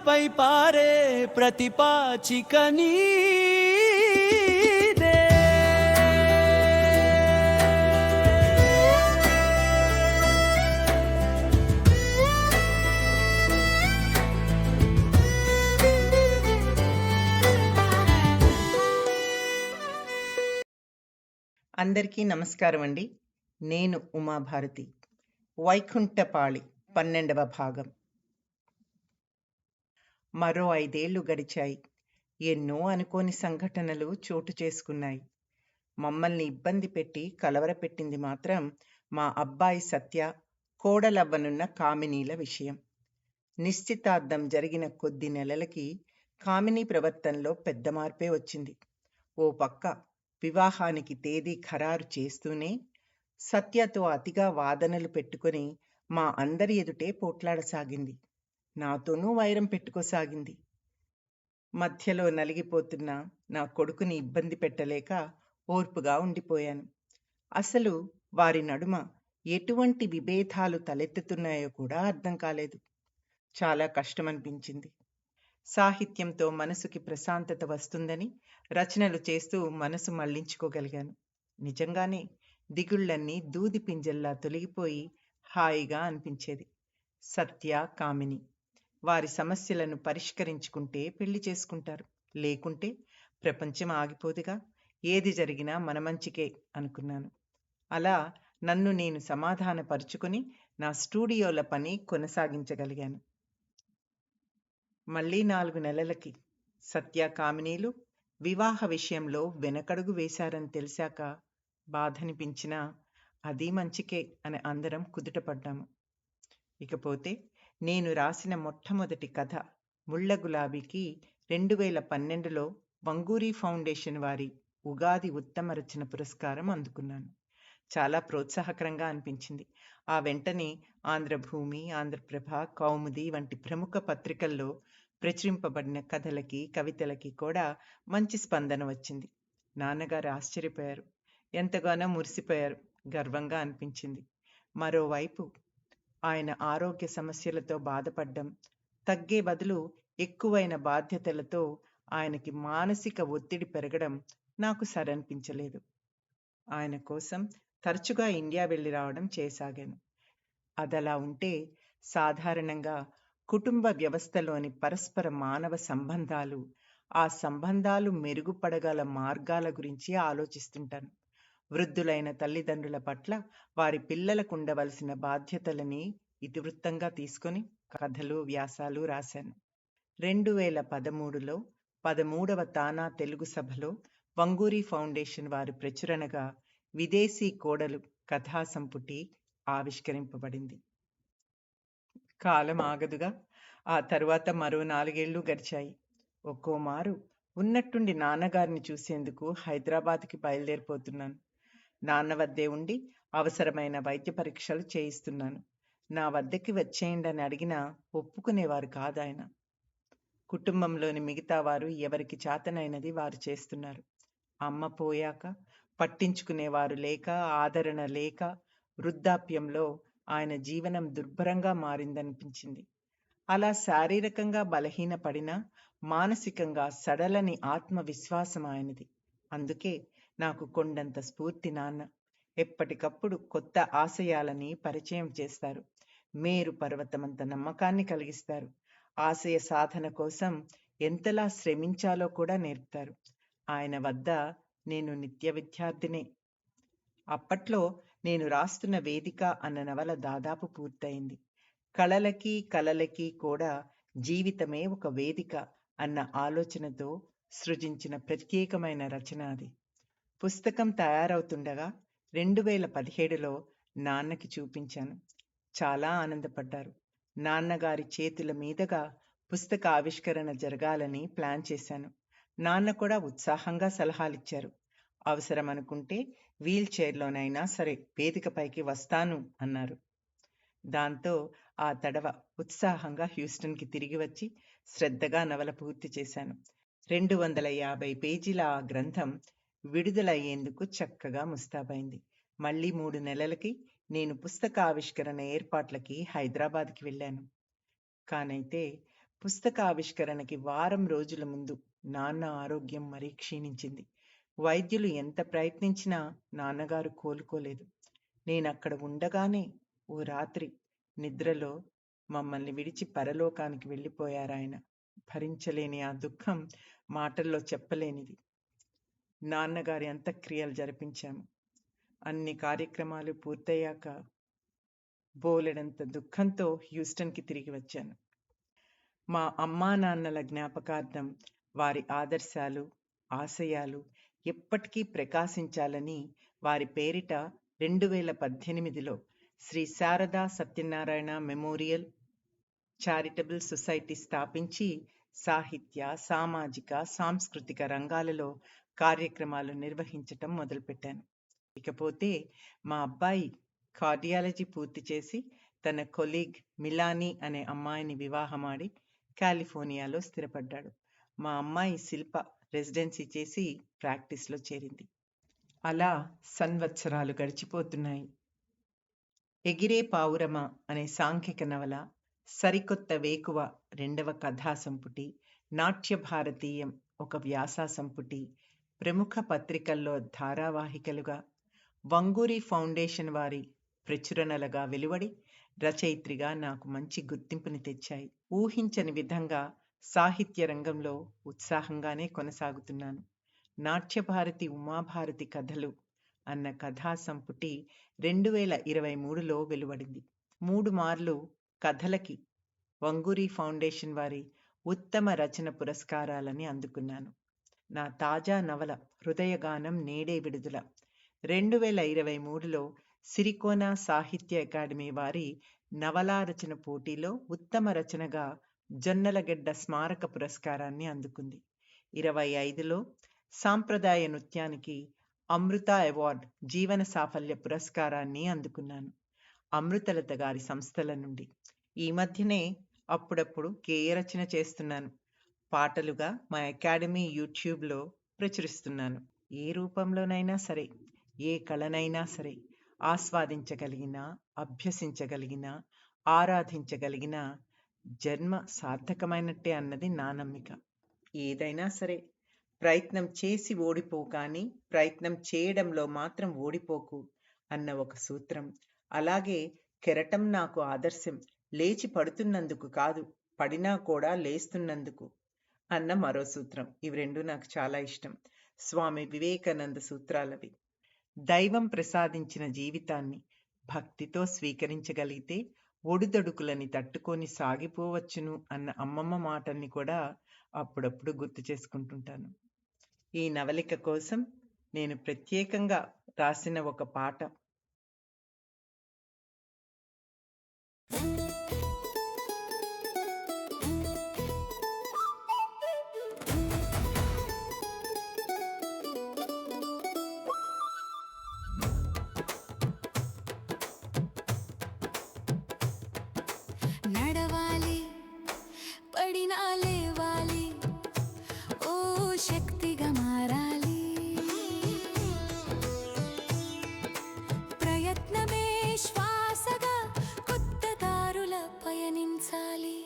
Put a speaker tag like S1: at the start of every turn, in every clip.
S1: బావిపై పారే ప్రతిపాచిక నీదే.
S2: అందరికీ నమస్కారం అండి. నేను ఉమాభారతి. వైకుంఠపాళి 12వ భాగం. మరో 5 ఏళ్లు గడిచాయి. ఎన్నో అనుకోని సంఘటనలు చోటు చేసుకున్నాయి. మమ్మల్ని ఇబ్బంది పెట్టి కలవరపెట్టింది మాత్రం మా అబ్బాయి సత్య, కోడలవ్వనున్న కామినీల విషయం. నిశ్చితార్థం జరిగిన కొద్ది నెలలకి కామిని ప్రవర్తనలో పెద్ద మార్పే వచ్చింది. ఓ పక్క వివాహానికి తేదీ ఖరారు చేస్తూనే సత్యతో అతిగా వాదనలు పెట్టుకుని మా అందరి ఎదుటే పోట్లాడసాగింది. నాతోనూ వైరం పెట్టుకోసాగింది. మధ్యలో నలిగిపోతున్న నా కొడుకుని ఇబ్బంది పెట్టలేక ఓర్పుగా ఉండిపోయాను. అసలు వారి నడుమ ఎటువంటి విభేదాలు తలెత్తుతున్నాయో కూడా అర్థం కాలేదు. చాలా కష్టమనిపించింది. సాహిత్యంతో మనసుకి ప్రశాంతత వస్తుందని రచనలు చేస్తూ మనసు మళ్లించుకోగలిగాను. నిజంగానే దిగుళ్ళన్నీ దూది పింజల్లా తొలగిపోయి హాయిగా అనిపించేది. సత్య, కామిని వారి సమస్యలను పరిష్కరించుకుంటే పెళ్లి చేసుకుంటారు. లేకుంటే ప్రపంచం ఆగిపోదుగా. ఏది జరిగినా మన మంచికే అనుకున్నాను. అలా నన్ను నేను సమాధానపరుచుకుని నా స్టూడియోల పని కొనసాగించగలిగాను. మళ్ళీ 4 నెలలకి సత్య, కామినీలు వివాహ విషయంలో వెనకడుగు వేశారని తెలిసాక బాధనిపించినా అది మంచికే అని అందరం కుదుటపడ్డాము. ఇకపోతే నేను రాసిన మొట్టమొదటి కథ ముళ్ళ గులాబీకి 2012లో వంగూరి ఫౌండేషన్ వారి ఉగాది ఉత్తమ రచన పురస్కారం అందుకున్నాను. చాలా ప్రోత్సాహకరంగా అనిపించింది. ఆ వెంటనే ఆంధ్రభూమి, ఆంధ్రప్రభ, కౌముది వంటి ప్రముఖ పత్రికల్లో ప్రచురింపబడిన కథలకి, కవితలకి కూడా మంచి స్పందన వచ్చింది. నాన్నగారు ఆశ్చర్యపోయారు. ఎంతగానో మురిసిపోయారు. గర్వంగా అనిపించింది. మరోవైపు ఆయన ఆరోగ్య సమస్యలతో బాధపడ్డం, తగ్గే బదులు ఎక్కువైన బాధ్యతలతో ఆయనకి మానసిక ఒత్తిడి పెరగడం నాకు సరనిపించలేదు. ఆయన కోసం తరచుగా ఇండియా వెళ్ళి రావడం చేసాగాను. అదలా ఉంటే సాధారణంగా కుటుంబ వ్యవస్థలోని పరస్పర మానవ సంబంధాలు, ఆ సంబంధాలు మెరుగుపడగల మార్గాల గురించి ఆలోచిస్తుంటాను. వృద్ధులైన తల్లిదండ్రుల పట్ల వారి పిల్లలకు ఉండవలసిన బాధ్యతలని ఇతివృత్తంగా తీసుకొని కథలు, వ్యాసాలు రాశాను. 2013లో 13వ తానా తెలుగు సభలో వంగూరి ఫౌండేషన్ వారి ప్రచురణగా విదేశీ కోడలు కథా సంపుటి ఆవిష్కరింపబడింది. కాలం ఆగదుగా. ఆ తరువాత మరో 4 ఏళ్లు గడిచాయి. ఒక్కోమారు ఉన్నట్టుండి నాన్నగారిని చూసేందుకు హైదరాబాద్కి బయలుదేరిపోతున్నాను. నాన్న వద్దే ఉండి అవసరమైన వైద్య పరీక్షలు చేయిస్తున్నాను. నా వద్దకి వచ్చేయండి అని అడిగినా ఒప్పుకునేవారు కాదాయన. కుటుంబంలోని మిగతా వారు ఎవరికి చేతనైనది వారు చేస్తున్నారు. అమ్మ పోయాక పట్టించుకునేవారు లేక, ఆదరణ లేక వృద్ధాప్యంలో ఆయన జీవనం దుర్భరంగా మారిందనిపించింది. అలా శారీరకంగా బలహీనపడినా మానసికంగా సడలని ఆత్మవిశ్వాసం ఆయనది. అందుకే నాకు కొండంత స్ఫూర్తి నాన్న. ఎప్పటికప్పుడు కొత్త ఆశయాలని పరిచయం చేస్తారు. మేరు పర్వతమంత నమ్మకాన్ని కలిగిస్తారు. ఆశయ సాధన కోసం ఎంతలా శ్రమించాలో కూడా నేర్పుతారు. ఆయన వద్ద నేను నిత్య విద్యార్థినే. అప్పట్లో నేను రాస్తున్న వేదిక అన్న నవల దాదాపు పూర్తయింది. కళలకి, కలలకి కూడా జీవితమే ఒక వేదిక అన్న ఆలోచనతో సృజించిన ప్రత్యేకమైన రచన అది. పుస్తకం తయారవుతుండగా 2017లో నాన్నకి చూపించాను. చాలా ఆనందపడ్డారు. నాన్నగారి చేతుల మీదుగా పుస్తక ఆవిష్కరణ జరగాలని ప్లాన్ చేశాను. నాన్న కూడా ఉత్సాహంగా సలహాలిచ్చారు. అవసరం అనుకుంటే వీల్ చైర్లోనైనా సరే వేదికపైకి వస్తాను అన్నారు. దాంతో ఆ తడవ ఉత్సాహంగా హ్యూస్టన్కి తిరిగి వచ్చి శ్రద్ధగా నవల పూర్తి చేశాను. 250 పేజీల ఆ గ్రంథం విడుదలయ్యేందుకు చక్కగా ముస్తాబైంది. మళ్ళీ 3 నెలలకి నేను పుస్తక ఆవిష్కరణ ఏర్పాట్లకి హైదరాబాద్కి వెళ్ళాను. కానైతే పుస్తకావిష్కరణకి వారం రోజుల ముందు నాన్న ఆరోగ్యం మరీ క్షీణించింది. వైద్యులు ఎంత ప్రయత్నించినా నాన్నగారు కోలుకోలేదు. నేనక్కడ ఉండగానే ఓ రాత్రి నిద్రలో మమ్మల్ని విడిచి పరలోకానికి వెళ్ళిపోయారాయన. భరించలేని ఆ దుఃఖం మాటల్లో చెప్పలేనిది. నాన్నగారి అంత్యక్రియలు జరిపించాము. అన్ని కార్యక్రమాలు పూర్తయ్యాక బోలెడంత దుఃఖంతో హ్యూస్టన్‌కి తిరిగి వచ్చాను. మా అమ్మానాన్నల జ్ఞాపకార్థం వారి ఆదర్శాలు, ఆశయాలు ఎప్పటికీ ప్రకాశించాలని వారి పేరిట 2018లో Shri Sharada Satyanarayana memorial charitable society స్థాపించి సాహిత్య, సామాజిక, సాంస్కృతిక రంగాలలో కార్యక్రమాలు నిర్వహించటం మొదలుపెట్టాను. ఇకపోతే మా అబ్బాయి కార్డియాలజీ పూర్తి చేసి తన కొలీగ్ మిలానీ అనే అమ్మాయిని వివాహమాడి కాలిఫోర్నియాలో స్థిరపడ్డాడు. మా అమ్మాయి శిల్ప రెసిడెన్సీ చేసి ప్రాక్టీస్‌లో చేరింది. అలా సంవత్సరాలు గడిచిపోతున్నాయి. ఎగిరే పావురమా అనే సాంఘిక నవల, సరికొత్త వేకువ 2వ కథా సంపుటి, నాట్య భారతీయం ఒక వ్యాస సంపుటి, ప్రముఖ పత్రికల్లో ధారావాహికలుగా, వంగూరి ఫౌండేషన్ వారి ప్రచురణలుగా వెలువడి రచయిత్రిగా నాకు మంచి గుర్తింపుని తెచ్చాయి. ఊహించని విధంగా సాహిత్య రంగంలో ఉత్సాహంగానే కొనసాగుతున్నాను. నాట్యభారతి ఉమాభారతి కథలు అన్న కథా సంపుటి 2023లో వెలువడింది. 3 మార్లు కథలకి వంగూరి ఫౌండేషన్ వారి ఉత్తమ రచన పురస్కారాలని అందుకున్నాను. నా తాజా నవల హృదయగానం నేడే విడుదల. 2023లో సిరికోన సాహిత్య అకాడమీ వారి నవలా రచన పోటీలో ఉత్తమ రచనగా జొన్నలగడ్డ స్మారక పురస్కారాన్ని అందుకుంది. 25లో సాంప్రదాయ నృత్యానికి అమృత అవార్డ్ జీవన సాఫల్య పురస్కారాన్ని అందుకున్నాను అమృతలత గారి సంస్థల నుండి. ఈ మధ్యనే అప్పుడప్పుడు గేయ రచన చేస్తున్నాను. పాటలుగా మా అకాడమీ యూట్యూబ్లో ప్రచురిస్తున్నాను. ఏ రూపంలోనైనా సరే, ఏ కళనైనా సరే ఆస్వాదించగలిగిన, అభ్యసించగలిగిన, ఆరాధించగలిగిన జన్మ సార్థకమైనట్టే అన్నది నా నమ్మిక. ఏదైనా సరే ప్రయత్నం చేసి ఓడిపో, కానీ ప్రయత్నం చేయడంలో మాత్రం ఓడిపోకు అన్న ఒక సూత్రం. అలాగే కెరటం నాకు ఆదర్శం, లేచి పడుతున్నందుకు కాదు, పడినా కూడా లేస్తున్నందుకు అన్న మరో సూత్రం. ఇవి 2 నాకు చాలా ఇష్టం. స్వామి వివేకానంద సూత్రాలవి. దైవం ప్రసాదించిన జీవితాన్ని భక్తితో స్వీకరించగలిగితే ఒడిదొడుకులని తట్టుకొని సాగిపోవచ్చును అన్న అమ్మమ్మ మాటల్ని కూడా అప్పుడప్పుడు గుర్తు చేసుకుంటుంటాను. ఈ నవలిక కోసం నేను ప్రత్యేకంగా రాసిన ఒక పాట.
S3: నడవాలి, పడినా లేవాలి, ఓ శక్తిగా మారాలి. ప్రయత్నమే శ్వాసగా కొత్త దారుల పయనించాలి.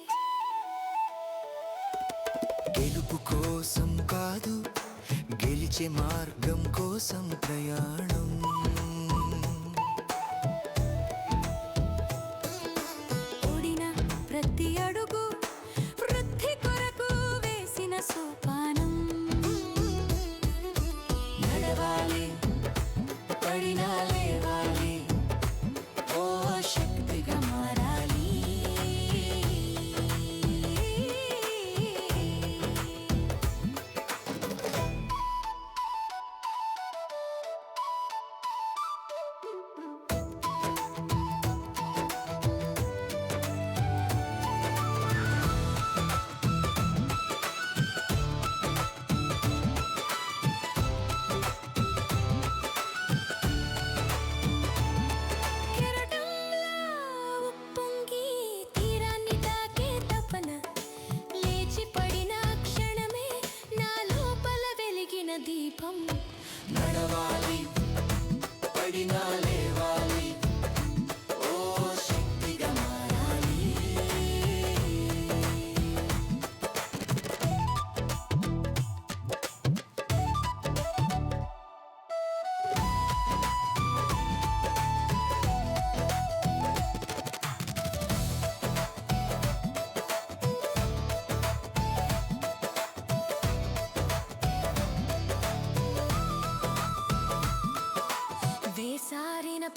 S1: గెలుపు కోసం కాదు, గెలిచే మార్గం కోసం ప్రయాణం.
S3: ఓడిన ప్రతి అడుగు వృద్ధి కొరకు వేసిన సోపానం. నడవాలి, పడినా లేవాలి, ఓ శక్తిగా మారాలి.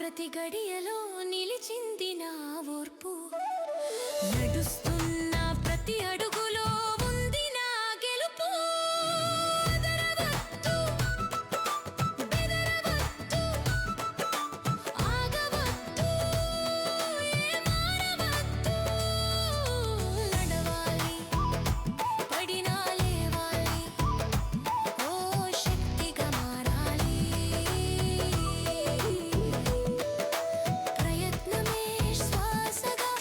S3: ప్రతి గడియలో నిలిచింది నా ఓర్పు నడుస్తున్న ప్రతి అడుగులో ఉంది నా గెలుపు ఎదరవద్దు, బెదరవద్దు, ఆగవద్దు, ఏ మారవద్దు. నడవాలి, పడినా లేవాలి, ఓ శక్తిగా మారాలి. ప్రయత్నమే శ్వాసగా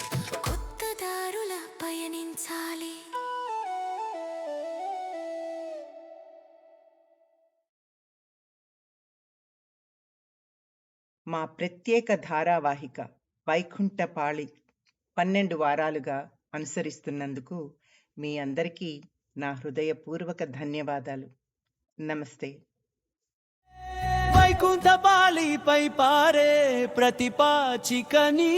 S3: కొత్త దారుల పయనించాలి.
S2: మా ప్రత్యేక ధారావాహిక వైకుంఠపాళి 12 వారాలుగా అనుసరిస్తున్నందుకు మీ అందరికీ నా హృదయపూర్వక ధన్యవాదాలు. నమస్తే.
S4: వైకుంఠపాళిపై పారే ప్రతి పాచిక నీ